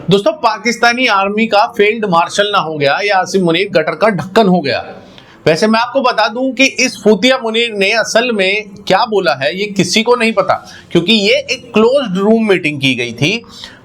दोस्तों, पाकिस्तानी आर्मी का field marshal ना हो गया या आसिम मुनीर गटर का ढक्कन हो गया। वैसे मैं आपको बता दूं कि इस फूतिया मुनीर ने असल में क्या बोला है ये किसी को नहीं पता, क्योंकि ये एक क्लोज्ड रूम मीटिंग की गई थी।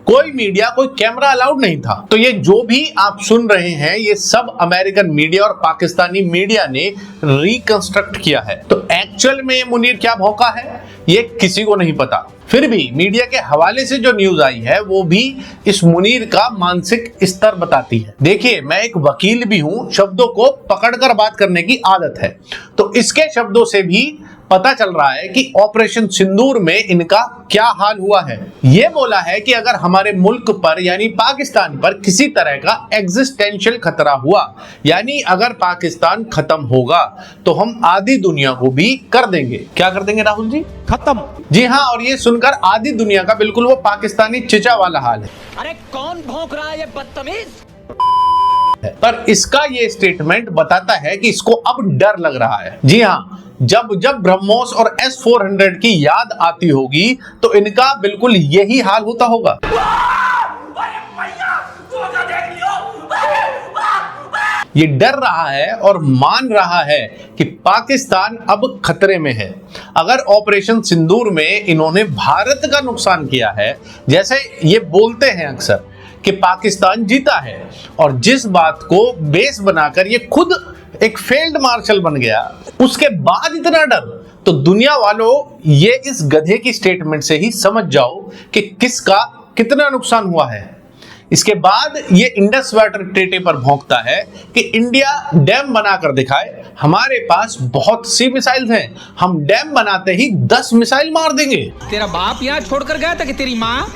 कोई मीडिया, कोई कैमरा अलाउड नहीं था। तो ये जो भी आप सुन रहे हैं ये सब अमेरिकन मीडिया और पाकिस्तानी मीडिया ने रिकंस्ट्रक्ट किया है। तो एक्चुअल में मुनीर क्या भौंका है ये किसी को नहीं पता। फिर भी मीडिया के हवाले से जो न्यूज आई है वो भी इस मुनीर का मानसिक स्तर बताती है। देखिए, मैं एक वकील भी हूं, शब्दों को पकड़कर बात करने की आदत है। तो इसके शब्दों से भी पता चल रहा है कि ऑपरेशन सिंदूर में इनका क्या हाल हुआ है। ये बोला है कि अगर हमारे मुल्क पर यानी पाकिस्तान पर किसी तरह का एग्जिस्टेंशियल खतरा हुआ, यानी अगर पाकिस्तान खत्म होगा तो हम आधी दुनिया को भी कर देंगे। क्या कर देंगे राहुल जी? खत्म। जी हाँ, और ये सुनकर आधी दुनिया का बिल्कुल वो पाकिस्तानी चिचा वाला हाल है। अरे कौन भौंक रहा है ये बदतमीज? पर इसका ये स्टेटमेंट बताता है कि इसको अब डर लग रहा है। जी हाँ, जब जब ब्रह्मोस और S-400 की याद आती होगी तो इनका बिल्कुल यही हाल होता होगा। ये डर रहा है और मान रहा है कि पाकिस्तान अब खतरे में है। अगर ऑपरेशन सिंदूर में इन्होंने भारत का नुकसान किया है, जैसे ये बोलते हैं अक्सर कि पाकिस्तान जीता है, और जिस बात को बेस बनाकर ये खुद एक फील्ड मार्शल बन गया, उसके बाद इतना डर, तो दुनिया वालों ये इस गधे की स्टेटमेंट से ही समझ जाओ कि किसका कितना नुकसान हुआ है। इसके बाद ये इंडस वाटर ट्रीटी पर भौंकता है कि इंडिया डैम बनाकर दिखाए, हमारे पास बहुत सी मिसाइल हैं, हम डैम बनाते ही 10 मिसाइल मार देंगे। तेरा बाप यहाँ छोड़कर गया था कि तेरी माँ?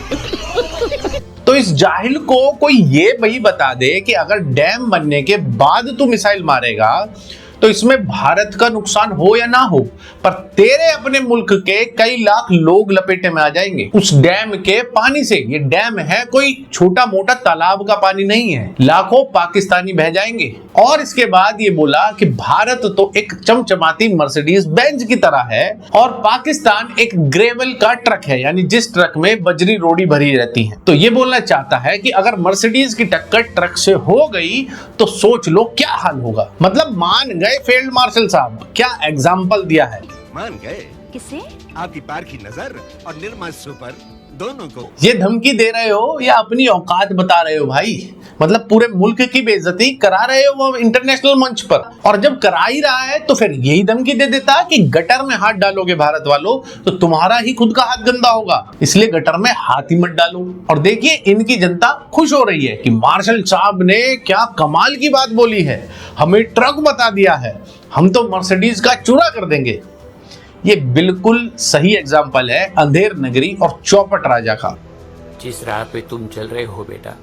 तो इस जाहिल को कोई ये वही बता दे कि अगर डैम बनने के बाद तू मिसाइल मारेगा तो इसमें भारत का नुकसान हो या ना हो, पर तेरे अपने मुल्क के कई लाख लोग लपेटे में आ जाएंगे उस डैम के पानी से। ये डैम है कोई छोटा मोटा तालाब का पानी नहीं है, लाखों पाकिस्तानी बह जाएंगे। और इसके बाद ये बोला कि भारत तो एक चमचमाती मर्सिडीज बेंज की तरह है और पाकिस्तान एक ग्रेवल का ट्रक है, यानी जिस ट्रक में बजरी रोड़ी भरी रहती है। तो ये बोलना चाहता है कि अगर मर्सिडीज की टक्कर ट्रक से हो गई तो सोच लो क्या हाल होगा। मतलब मान गए फील्ड मार्शल साहब, क्या एग्जाम्पल दिया है। मान गए किसे? आपकी पार की नजर और निर्मा सुपर दोनों को। ये धमकी दे रहे हो या अपनी औकात बता रहे हो भाई? मतलब पूरे मुल्क की बेइज्जती करा रहे हो वो इंटरनेशनल मंच पर। और जब करा ही रहा है तो फिर यही धमकी दे देता कि गटर में हाथ डालोगे भारत वालों तो तुम्हारा ही खुद का हाथ गंदा होगा, इसलिए गटर में हाथ ही मत डालो। और देखिए, इनकी जनता खुश हो रही है कि मार्शल साहब ने क्या कमाल की बात बोली है, हमें ट्रक बता दिया है, हम तो मर्सिडीज का चूरा कर देंगे। ये बिल्कुल सही एग्जाम्पल है अंधेर नगरी और चौपट राजा का। जिस राह पे तुम चल रहे हो बेटा,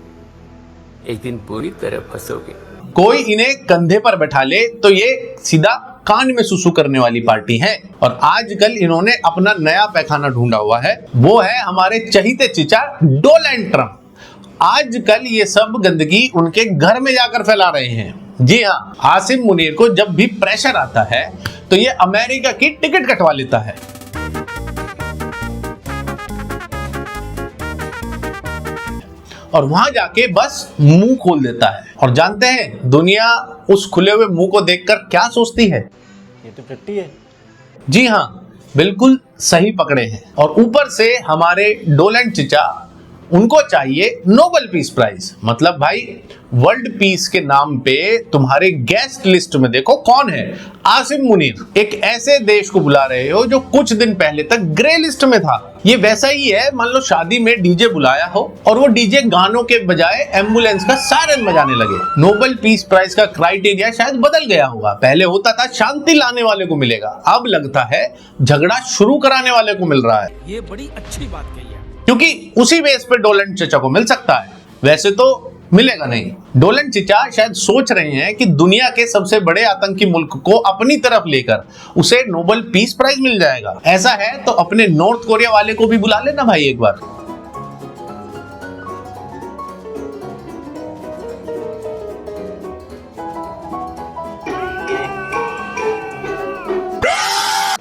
एक दिन पूरी तरह फंसोगे। कोई इन्हें कंधे पर बैठा ले तो ये सीधा कान में सुसु करने वाली पार्टी है। और आजकल इन्होंने अपना नया पैखाना ढूंढा हुआ है, वो है हमारे चहीते चिचा डोनाल्ड ट्रंप। आजकल ये सब गंदगी उनके घर में जाकर फैला रहे हैं। जी हाँ, आसिम मुनीर को जब भी प्रेशर आता है तो ये अमेरिका की टिकट कटवा लेता है। और वहां जाके बस मुंह खोल देता है। और जानते हैं दुनिया उस खुले हुए मुंह को देखकर क्या सोचती है? ये तो टट्टी है। जी हाँ, बिल्कुल सही पकड़े हैं। और ऊपर से हमारे डोनाल्ड चिचा, उनको चाहिए नोबेल पीस प्राइज। मतलब भाई, वर्ल्ड पीस के नाम पे तुम्हारे गेस्ट लिस्ट में देखो कौन है, आसिम मुनीर। एक ऐसे देश को बुला रहे हो जो कुछ दिन पहले तक ग्रे लिस्ट में था। ये वैसा ही है, मान लो शादी में डीजे बुलाया हो और वो डीजे गानों के बजाय एम्बुलेंस का सायरन बजाने लगे। नोबेल पीस प्राइज का क्राइटेरिया शायद बदल गया होगा। पहले होता था शांति लाने वाले को मिलेगा, अब लगता है झगड़ा शुरू कराने वाले को मिल रहा है। ये बड़ी अच्छी बात कही है, क्योंकि उसी बेस पे डोनाल्ड चिचा को मिल सकता है, वैसे तो मिलेगा नहीं। डोनाल्ड चिचा शायद सोच रहे हैं कि दुनिया के सबसे बड़े आतंकी मुल्क को अपनी तरफ लेकर उसे नोबेल पीस प्राइज मिल जाएगा। ऐसा है तो अपने नॉर्थ कोरिया वाले को भी बुला लेना भाई एक बार।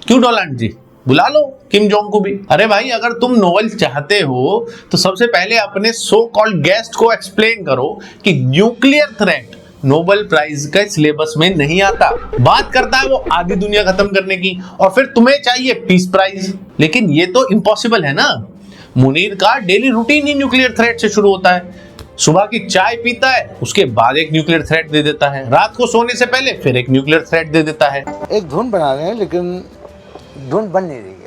क्यों डोनाल्ड जी, बुला लो किम जोंग को भी। अरे भाई अगर तुम नोबेल चाहते हो तो सबसे पहले अपने सो कॉल्ड गेस्ट को एक्सप्लेन करो कि न्यूक्लियर थ्रेट नोबेल प्राइज का सिलेबस में नहीं आता। बात करता है वो आधी दुनिया खत्म करने की और फिर तुम्हें चाहिए पीस प्राइज। लेकिन ये तो इम्पॉसिबल है ना। मुनीर का डेली रूटीन ही न्यूक्लियर थ्रेट से शुरू होता है। सुबह की चाय पीता है, उसके बाद एक न्यूक्लियर थ्रेट दे देता है, रात को सोने से पहले फिर एक न्यूक्लियर थ्रेट दे देता है। एक धुन बना रहे हैं लेकिन धुन बन नहीं रही है।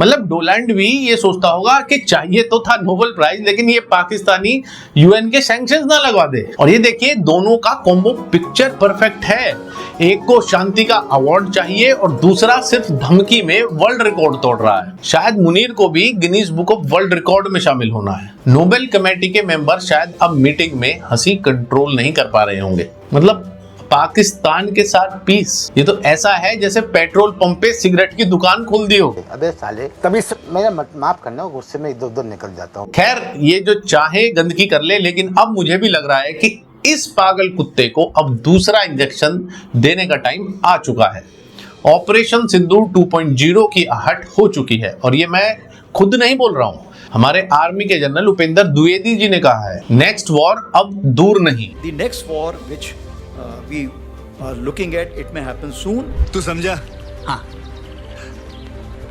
मतलब डोनाल्ड भी ये सोचता होगा कि चाहिए तो था नोबेल प्राइज, लेकिन ये पाकिस्तानी यूएन के सैंक्शंस ना लगवा दे। और ये देखिए दोनों का कॉम्बो पिक्चर परफेक्ट है। एक को शांति का अवार्ड चाहिए और दूसरा सिर्फ धमकी में वर्ल्ड रिकॉर्ड तोड़ रहा है। शायद मुनीर को भी Guinness book of world record में शामिल होना है। नोबेल कमेटी के मेंबर शायद अब मीटिंग में हंसी कंट्रोल नहीं कर पा रहे होंगे। मतलब पाकिस्तान के साथ पीस, ये तो ऐसा है जैसे पेट्रोल पंप पे सिगरेट की दुकान खोल दी हो। अबे साले तभी मेरा माफ करना, गुस्से में इधर उधर निकल जाता हूँ। खैर ये जो चाहे गंदगी कर ले, लेकिन अब मुझे भी लग रहा है कि इस पागल कुत्ते को अब दूसरा इंजेक्शन देने का टाइम आ चुका है। ऑपरेशन सिंदूर 2.0 की आहट हो चुकी है और ये मैं खुद नहीं बोल रहा हूँ, हमारे आर्मी के जनरल उपेंद्र द्विवेदी जी ने कहा है। नेक्स्ट वॉर अब दूर नहीं। The next war which we are looking at, it may happen soon. तू समझा? हाँ.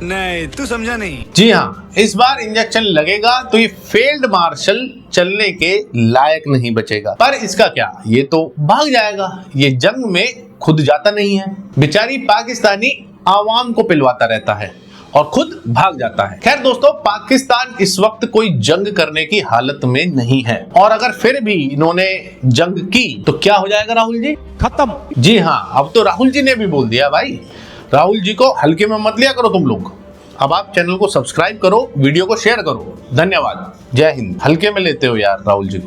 नहीं तू समझा नहीं। जी हाँ, इस बार इंजेक्शन लगेगा तो ये फील्ड मार्शल चलने के लायक नहीं बचेगा। पर इसका क्या, ये तो भाग जाएगा। ये जंग में खुद जाता नहीं है, बेचारी पाकिस्तानी आवाम को पिलवाता रहता है और खुद भाग जाता है। खैर दोस्तों, पाकिस्तान इस वक्त कोई जंग करने की हालत में नहीं है और अगर फिर भी इन्होंने जंग की तो क्या हो जाएगा राहुल जी? खत्म। जी हाँ, अब तो राहुल जी ने भी बोल दिया भाई। राहुल जी को हल्के में मत लिया करो तुम लोग। अब आप चैनल को सब्सक्राइब करो, वीडियो को शेयर करो। धन्यवाद, जय हिंद। हल्के में लेते हो यार राहुल जी को।